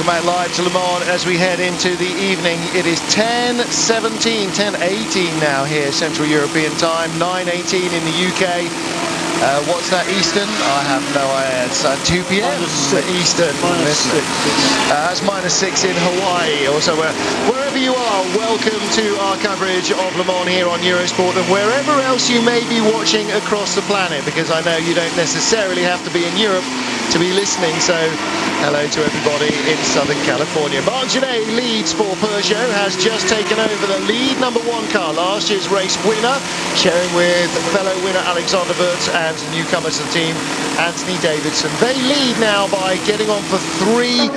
back live to Le Mans as we head into the evening. It is 10:17, 10:18 now here, Central European time, 9:18 in the UK. What's that, Eastern? I have no idea. It's 2 p.m. Eastern. -6. That's -6 in Hawaii. Also, wherever you are, welcome to our coverage of Le Mans here on Eurosport, and wherever else you may be watching across the planet, because I know you don't necessarily have to be in Europe to be listening. So hello to everybody in Southern California. Marc Genet leads for Peugeot, has just taken over the lead #1 car, last year's race winner, sharing with fellow winner Alexander Wurz and newcomer to the team, Anthony Davidson. They lead now by getting on for 3